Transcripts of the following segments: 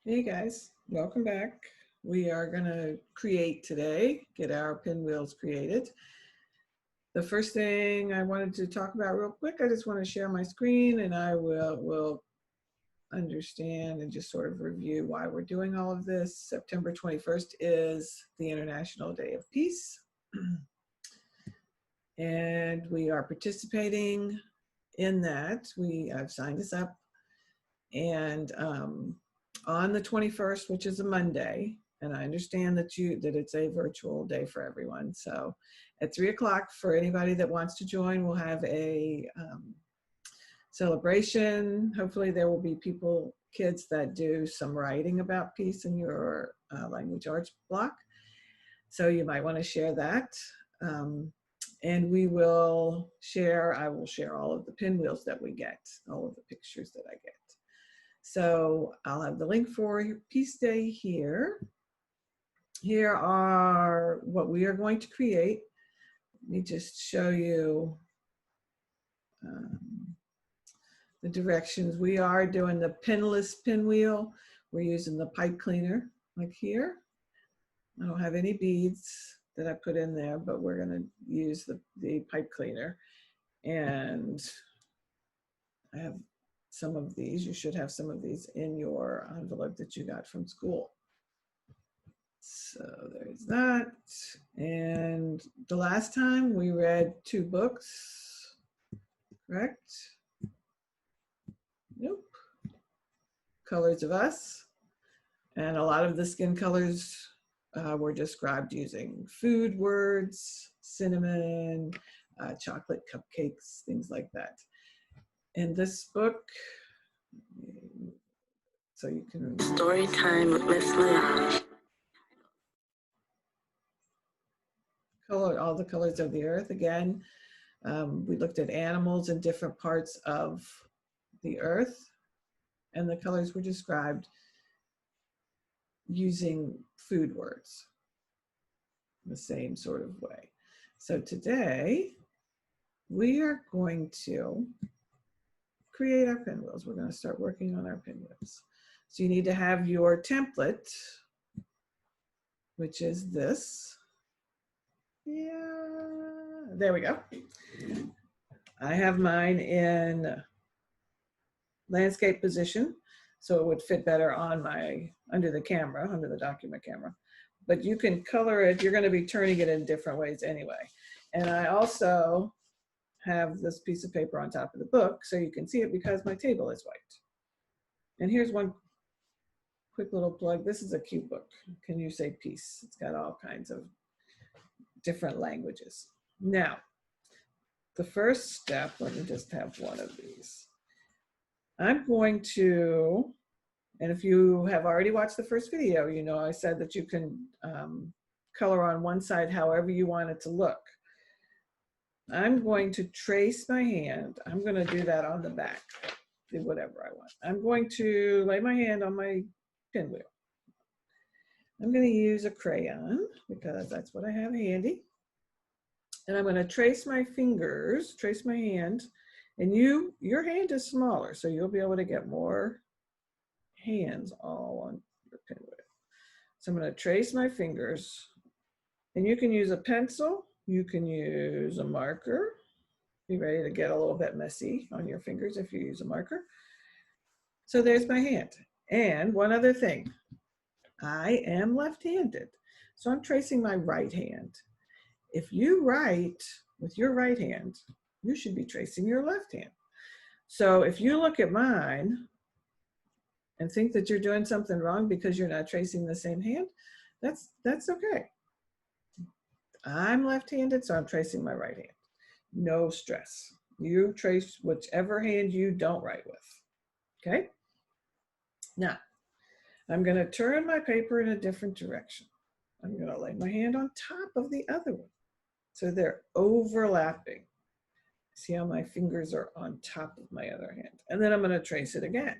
Hey guys, welcome back. We are going to create today, get our pinwheels created. The first thing I wanted to talk about real quick, I just want to share my screen and I will understand and just sort of review why we're doing all of this. September 21st is the International Day of Peace. And we are participating in that. I've signed us up. And on the 21st, which is a Monday, and I understand that it's a virtual day for everyone. So at 3 o'clock, for anybody that wants to join, we'll have a celebration. Hopefully there will be kids that do some writing about peace in your language arts block. So you might want to share that. And I will share all of the pinwheels that we get, all of the pictures that I get. So I'll have the link for Peace Day here. Here are what we are going to create. Let me just show you the directions. We are doing the pinless pinwheel. We're using the pipe cleaner, like here. I don't have any beads that I put in there, but we're going to use the pipe cleaner. And I have some of these. You should have some of these in your envelope that you got from school. So there's that. And the last time we read 2 books, correct? Nope. Colors of Us. And a lot of the skin colors were described using food words, cinnamon, chocolate cupcakes, things like that. In this book, so you can... Story time with Miss Lynn. All the colors of the earth. Again, we looked at animals in different parts of the earth, and the colors were described using food words the same sort of way. So today we are going to create our pinwheels. We're going to start working on our pinwheels. So you need to have your template, which is this. Yeah, there we go. I have mine in landscape position, so it would fit better on under the document camera. But you can color it. You're going to be turning it in different ways anyway. And I also have this piece of paper on top of the book so you can see it because my table is white. And here's one quick little plug. This is a cute book. Can you say peace? It's got all kinds of different languages. Now, the first step, let me just have one of these. I'm going to, and if you have already watched the first video, you know I said that you can color on one side however you want it to look. I'm going to trace my hand. I'm going to do that on the back, do whatever I want. I'm going to lay my hand on my pinwheel. I'm going to use a crayon because that's what I have handy. And I'm going to trace my fingers, trace my hand. And your hand is smaller, so you'll be able to get more hands all on your pinwheel. So I'm going to trace my fingers. And you can use a pencil. You can use a marker. Be ready to get a little bit messy on your fingers if you use a marker. So there's my hand. And one other thing, I am left-handed, so I'm tracing my right hand. If you write with your right hand, you should be tracing your left hand. So if you look at mine and think that you're doing something wrong because you're not tracing the same hand, that's okay. I'm left-handed, so I'm tracing my right hand. No stress. You trace whichever hand you don't write with, okay? Now, I'm going to turn my paper in a different direction. I'm going to lay my hand on top of the other one. So they're overlapping. See how my fingers are on top of my other hand. And then I'm going to trace it again.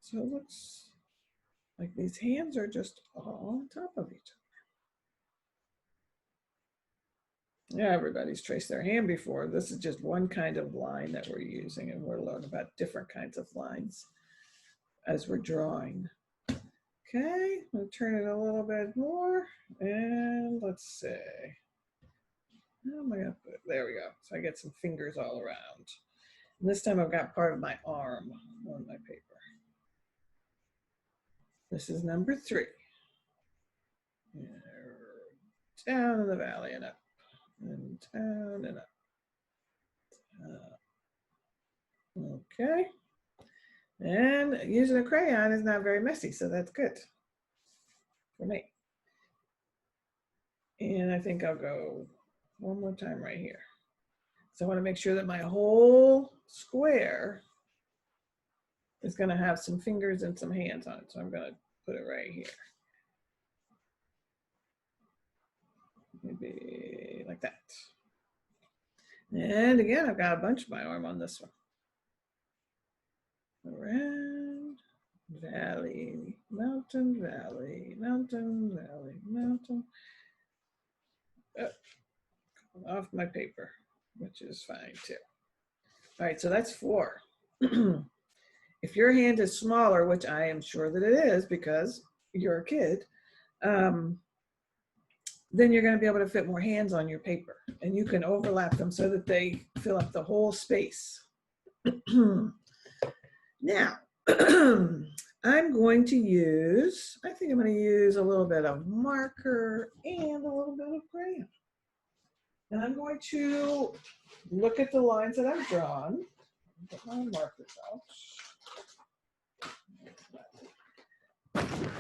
So it looks like these hands are just all on top of each other. Yeah, everybody's traced their hand before. This is just one kind of line that we're using, and we'll learn about different kinds of lines as we're drawing. Okay, I'm gonna turn it a little bit more, and let's see. How am I gonna put it? There we go. So I get some fingers all around. And this time I've got part of my arm on my paper. This is number 3. Down in the valley and up, and down and up. Okay. And using a crayon is not very messy, so that's good for me. And I think I'll go one more time right here. So I want to make sure that my whole square is going to have some fingers and some hands on it. So I'm going to put it right here. Maybe like that. And again, I've got a bunch of my arm on this one. Around, valley, mountain, valley, mountain, valley, mountain. Oh, off my paper, which is fine too. All right, so that's 4. If your hand is smaller, which I am sure that it is because you're a kid, then you're going to be able to fit more hands on your paper, and you can overlap them so that they fill up the whole space. Now, I'm going to use, I think I'm going to use a little bit of marker and a little bit of crayon. And I'm going to look at the lines that I've drawn. Get my markers out.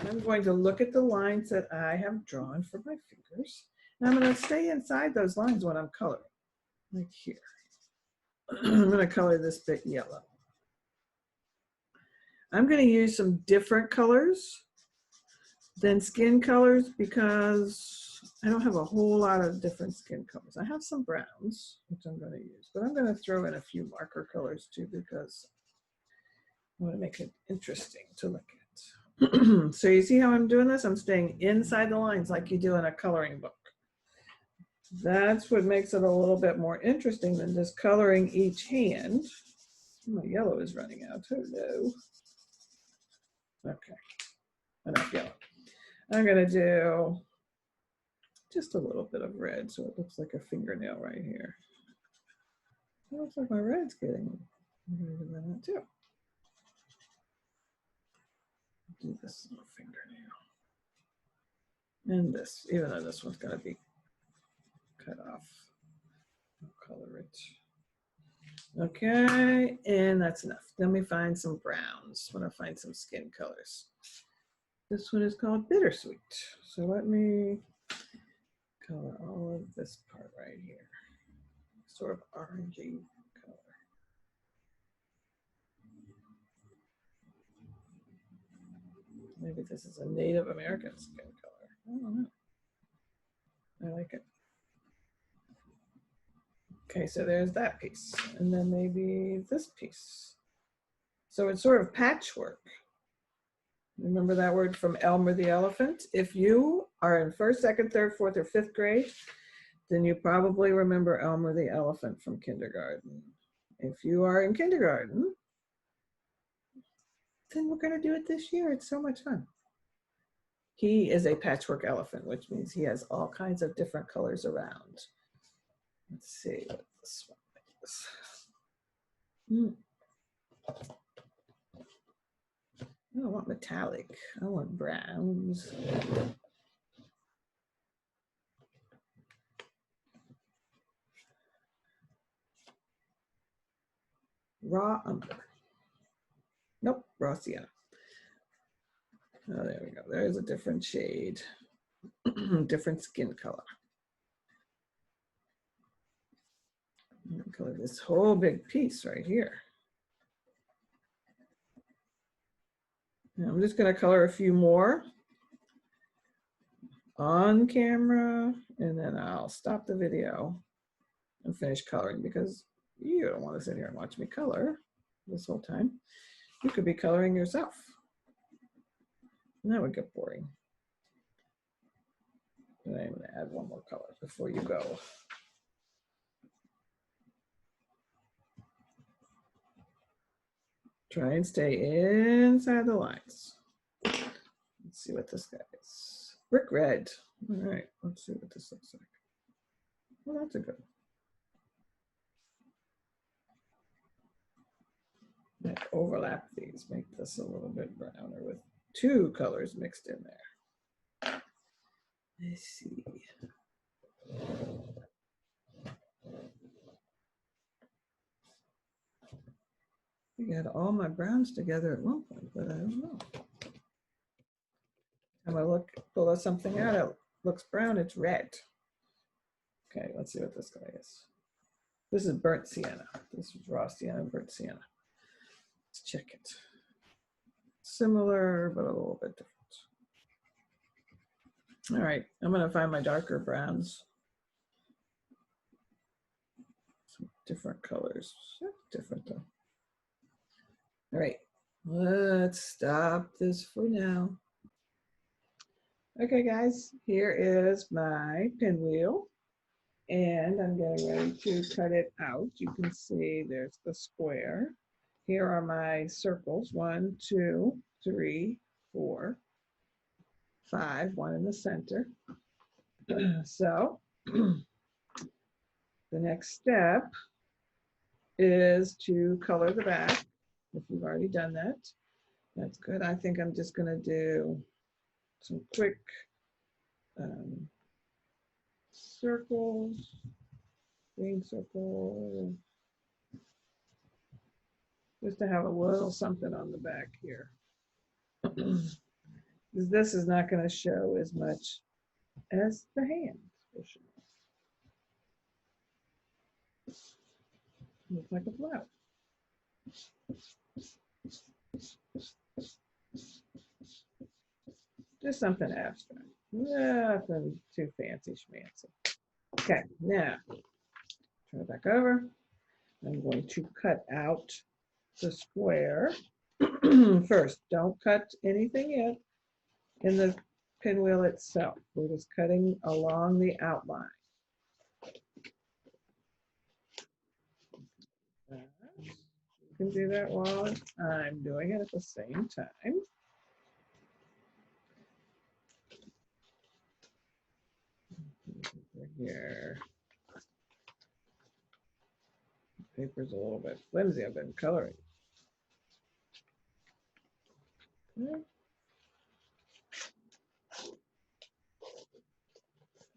I'm going to look at the lines that I have drawn for my fingers. And I'm going to stay inside those lines when I'm coloring, like here. I'm going to color this bit yellow. I'm going to use some different colors than skin colors because I don't have a whole lot of different skin colors. I have some browns, which I'm going to use, but I'm going to throw in a few marker colors too because I want to make it interesting to look at. So you see how I'm doing this? I'm staying inside the lines like you do in a coloring book. That's what makes it a little bit more interesting than just coloring each hand. My yellow is running out. Oh no. Okay, enough yellow. I'm gonna do just a little bit of red so it looks like a fingernail right here. It looks like my red's getting, I'm gonna do that too. Do this little fingernail. And this, even though this one's gonna be cut off. I'll color it. Okay, and that's enough. Then we find some browns. I want to find some skin colors. This one is called Bittersweet. So let me color all of this part right here. Sort of orangey color. Maybe this is a Native American skin color. I don't know. I like it. Okay, so there's that piece. And then maybe this piece. So it's sort of patchwork. Remember that word from Elmer the Elephant? If you are in 1st, 2nd, 3rd, 4th, or 5th grade, then you probably remember Elmer the Elephant from kindergarten. If you are in kindergarten, then we're going to do it this year. It's so much fun. He is a patchwork elephant, which means he has all kinds of different colors around. Let's see what this one is. I don't want metallic. I want browns. Raw umber. Nope, raw sienna. Oh, there we go. There's a different shade, different skin color. I'm gonna color this whole big piece right here. And I'm just gonna color a few more on camera, and then I'll stop the video and finish coloring because you don't want to sit here and watch me color this whole time. You could be coloring yourself. And that would get boring. And I'm going to add one more color before you go. Try and stay inside the lines. Let's see what this guy is. Brick red. All right, let's see what this looks like. Well, that's a good one. I'll overlap these, make this a little bit browner with two colors mixed in there. Let's see. I got all my browns together at one point, but I don't know. When I pull something out, it looks brown, it's red. Okay, let's see what this guy is. This is burnt sienna. This is raw sienna and burnt sienna. Let's check it. Similar, but a little bit different. All right, I'm gonna find my darker browns. Some different colors. Different though. All right, let's stop this for now. Okay, guys, here is my pinwheel, and I'm getting ready to cut it out. You can see there's the square. Here are my circles, 1, 2, 3, 4, 5, one in the center. So the next step is to color the back. If you've already done that, that's good. I think I'm just gonna do some quick circles, green circle, just to have a little something on the back here. This is not going to show as much as the hand. Looks like a flower. Just something abstract. Nothing too fancy schmancy. Okay, now turn it back over. I'm going to cut out the square. First, don't cut anything yet in the pinwheel itself. We're just cutting along the outline. You can do that while I'm doing it at the same time. Here. The paper's a little bit flimsy. I've been coloring. Okay.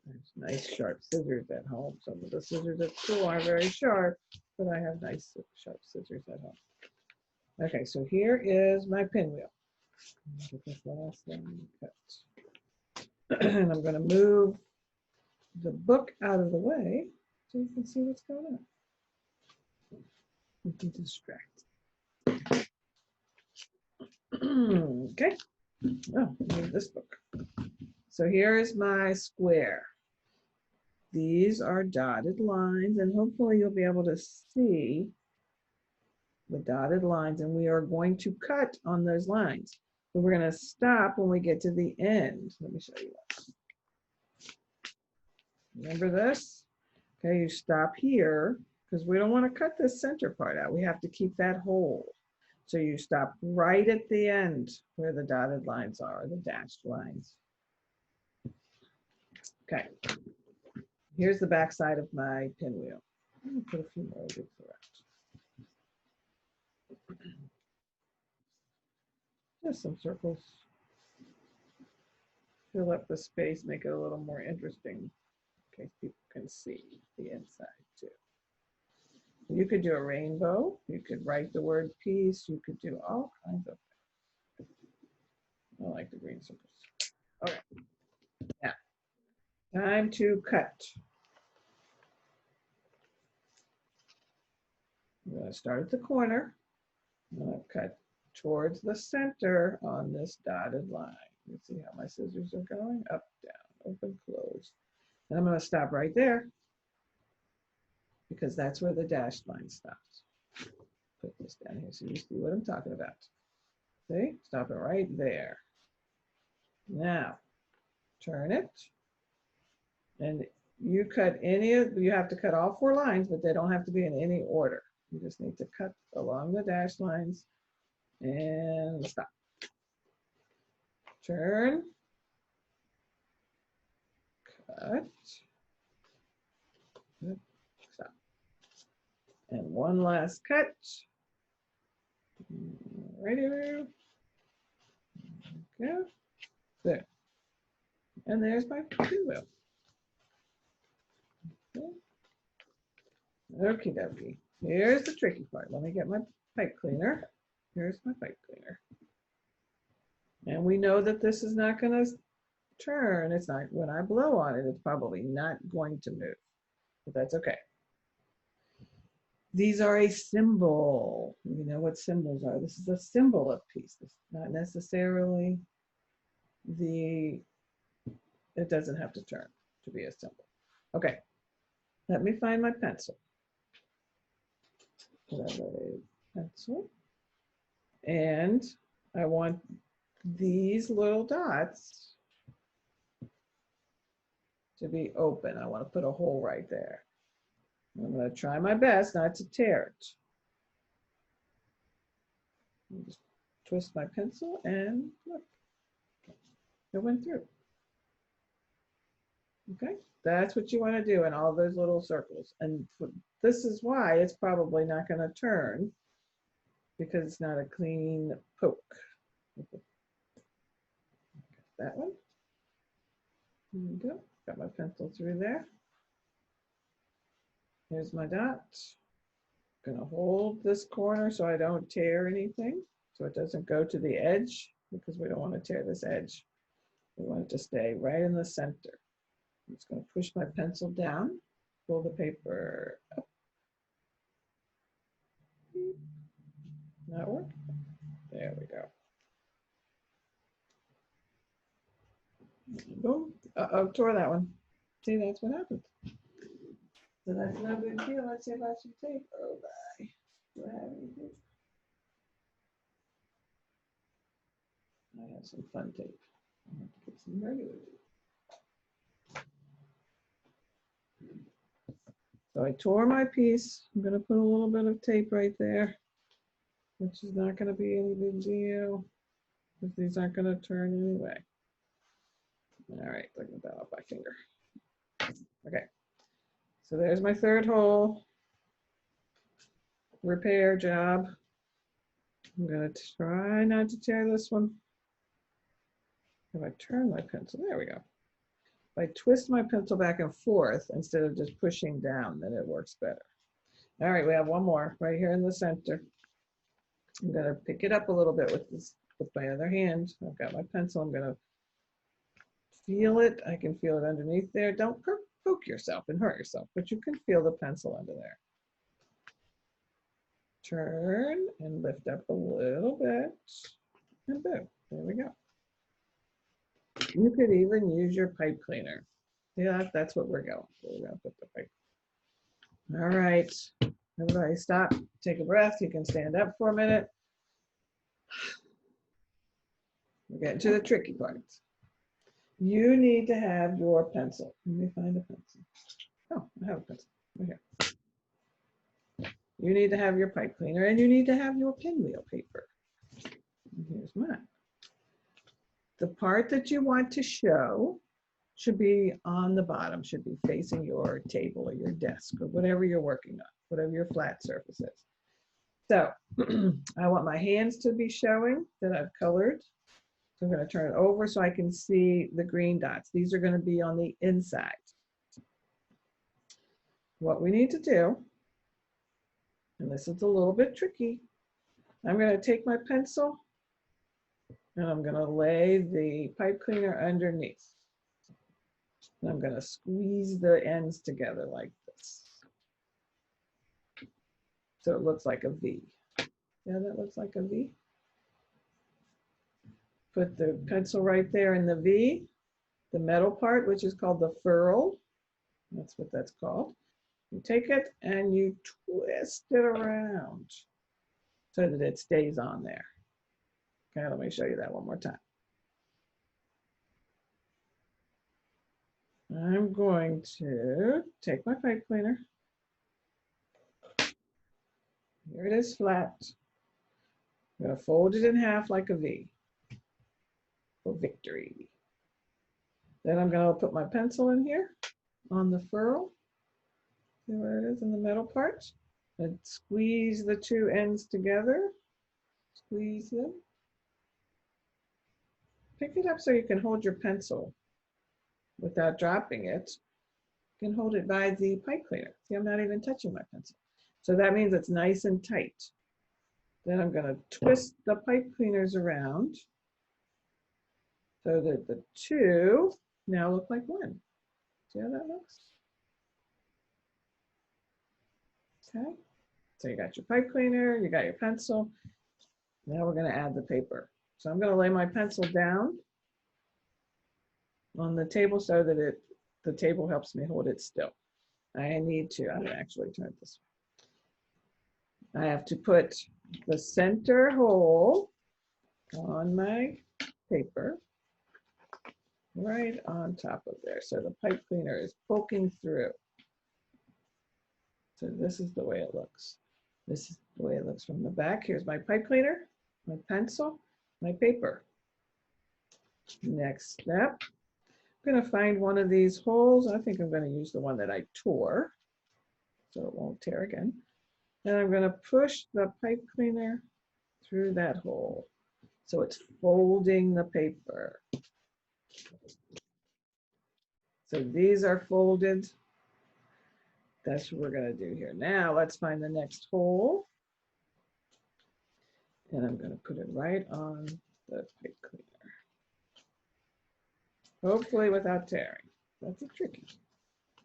There's nice sharp scissors at home. Some of the scissors at school aren't very sharp, but I have nice sharp scissors at home. Okay, so here is my pinwheel. Get this last one cut. And I'm going to move the book out of the way so you can see what's going on. You can distract. Okay. Oh, move this book. So here is my square. These are dotted lines, and hopefully you'll be able to see the dotted lines, and we are going to cut on those lines. But we're going to stop when we get to the end. Let me show you that. Remember this? Okay, you stop here because we don't want to cut this center part out. We have to keep that whole. So you stop right at the end where the dotted lines are, the dashed lines. Okay, here's the back side of my pinwheel. I'm going to put a few more loops around. Just some circles. Fill up the space, make it a little more interesting in case people can see the inside too. You could do a rainbow. You could write the word peace. You could do all kinds of things. I like the green circles. Okay. Now, time to cut. I'm going to start at the corner. I'm going to cut towards the center on this dotted line. You see how my scissors are going? Up, down, open, close. And I'm going to stop right there because that's where the dashed line stops. Put this down here so you see what I'm talking about. See? Stop it right there. Now, turn it. And you cut you have to cut all 4 lines, but they don't have to be in any order. You just need to cut along the dashed lines and stop. Turn, cut, stop. And one last cut. Right here. Go. There. And there's my pinwheel. Okie dokie. Here's the tricky part. Let me get my pipe cleaner. Here's my pipe cleaner. And we know that this is not going to turn. It's not, when I blow on it, it's probably not going to move, but that's okay. These are a symbol. You know what symbols are. This is a symbol of peace. It's not necessarily it doesn't have to turn to be a symbol. Okay, let me find my pencil. Pencil. And I want these little dots to be open. I want to put a hole right there. I'm going to try my best not to tear it. Just twist my pencil and look, it went through. Okay, that's what you want to do in all those little circles. And this is why it's probably not going to turn, because it's not a clean poke. That one. There we go. Got my pencil through there. Here's my dot. I'm gonna hold this corner so I don't tear anything, so it doesn't go to the edge, because we don't want to tear this edge. We want it to stay right in the center. I'm just gonna push my pencil down, pull the paper up. That work? There we go. Boom. Uh-oh, tore that one. See, that's what happened. So that's no big deal. Let's see if I should tape. Oh, bye. Do I have anything? I have some fun tape. I have to get some regular tape. So I tore my piece. I'm going to put a little bit of tape right there, which is not going to be any big deal, because these aren't going to turn anyway. All right, look at that off my finger. Okay, so there's my third hole repair job. I'm going to try not to tear this one. If I turn my pencil, there we go. If I twist my pencil back and forth instead of just pushing down, then it works better. All right, we have one more right here in the center. I'm going to pick it up a little bit with my other hand. I've got my pencil. I'm going to feel it. I can feel it underneath there. Don't poke yourself and hurt yourself, but you can feel the pencil under there. Turn and lift up a little bit, and boom, there we go. You could even use your pipe cleaner. Yeah, that's what we're going. We're going to put the pipe. All right, everybody stop, take a breath. You can stand up for a minute. We're getting to the tricky parts. You need to have your pencil. Let me find a pencil. Oh, I have a pencil right here. You need to have your pipe cleaner, and you need to have your pinwheel paper. And here's mine. The part that you want to show should be on the bottom, should be facing your table or your desk or whatever you're working on, whatever your flat surface is. So I want my hands to be showing that I've colored. So I'm going to turn it over so I can see the green dots. These are going to be on the inside. What we need to do, and this is a little bit tricky, I'm going to take my pencil and I'm going to lay the pipe cleaner underneath. And I'm going to squeeze the ends together like this. So it looks like a V. Yeah, that looks like a V. Put the pencil right there in the V, the metal part, which is called the ferrule. That's what that's called. You take it and you twist it around so that it stays on there. Okay, let me show you that one more time. I'm going to take my pipe cleaner. Here it is flat. I'm going to fold it in half like a V for victory. Then I'm going to put my pencil in here on the furl. See where it is in the middle part? And squeeze the two ends together. Squeeze them. Pick it up so you can hold your pencil without dropping it. You can hold it by the pipe cleaner. See, I'm not even touching my pencil. So that means it's nice and tight. Then I'm going to twist the pipe cleaners around so that the two now look like one. See how that looks? Okay. So you got your pipe cleaner, you got your pencil. Now we're going to add the paper. So I'm going to lay my pencil down on the table so that the table helps me hold it still. I'm going to actually turn it this way. I have to put the center hole on my paper right on top of there. So the pipe cleaner is poking through. So this is the way it looks. This is the way it looks from the back. Here's my pipe cleaner, my pencil, my paper. Next step, I'm going to find one of these holes. I think I'm going to use the one that I tore so it won't tear again. And I'm going to push the pipe cleaner through that hole. So it's folding the paper. So these are folded. That's what we're going to do here. Now let's find the next hole. And I'm going to put it right on the pipe cleaner. Hopefully without tearing. That's a tricky.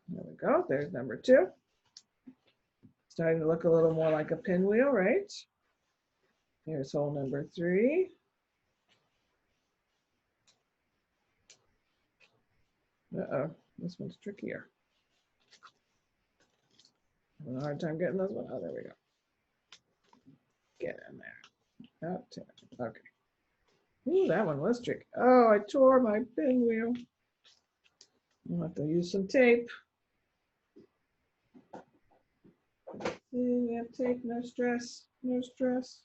There we go. There's number 2. Starting to look a little more like a pinwheel, right? Here's hole number 3. Uh-oh, this one's trickier. I'm having a hard time getting this one. Oh, there we go. Get in there. Out tear. Okay. Ooh, that one was tricky. Oh, I tore my pinwheel. I'll have to use some tape. See, we have tape, no stress, no stress.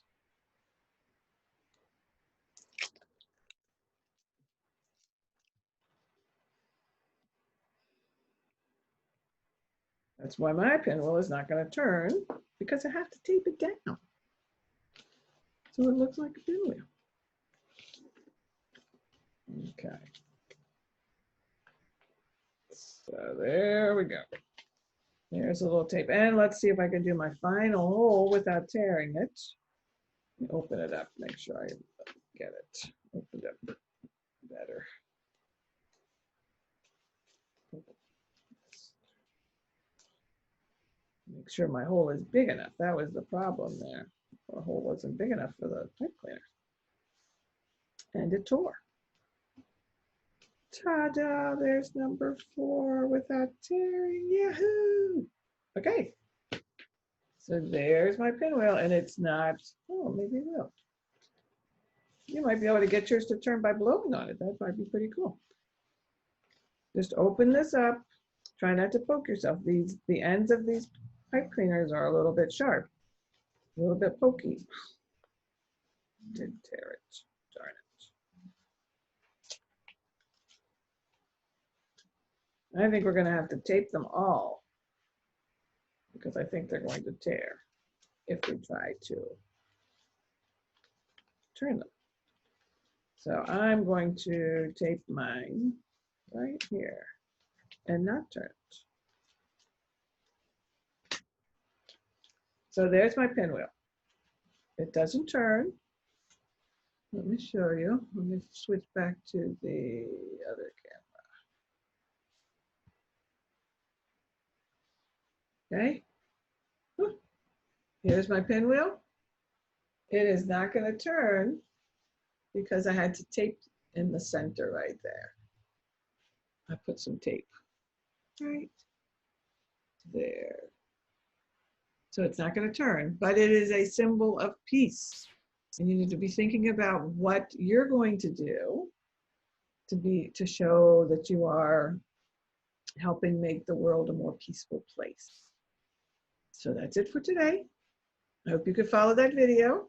That's why my pinwheel is not going to turn, because I have to tape it down. So it looks like a pinwheel. Okay. So there we go. There's a little tape. And let's see if I can do my final hole without tearing it. Open it up, make sure I get it. Open it up better. Make sure my hole is big enough. That was the problem there. The hole wasn't big enough for the pipe cleaner. And it tore. Ta-da, there's number 4 without tearing. Yahoo! Okay. So there's my pinwheel, and it's not, oh, maybe it will. You might be able to get yours to turn by blowing on it. That might be pretty cool. Just open this up. Try not to poke yourself. The ends of these pipe cleaners are a little bit sharp, a little bit pokey. Did tear it, darn it. I think we're going to have to tape them all because I think they're going to tear if we try to turn them. So I'm going to tape mine right here and not turn it. So there's my pinwheel. It doesn't turn. Let me show you. Let me switch back to the other camera. Okay. Here's my pinwheel. It is not going to turn because I had to tape in the center right there. I put some tape right there. So it's not going to turn, but it is a symbol of peace. And you need to be thinking about what you're going to do to show that you are helping make the world a more peaceful place. So that's it for today. I hope you could follow that video.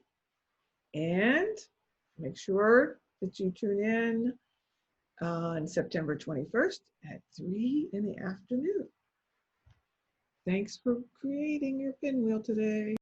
And make sure that you tune in on September 21st at 3 in the afternoon. Thanks for creating your pinwheel today.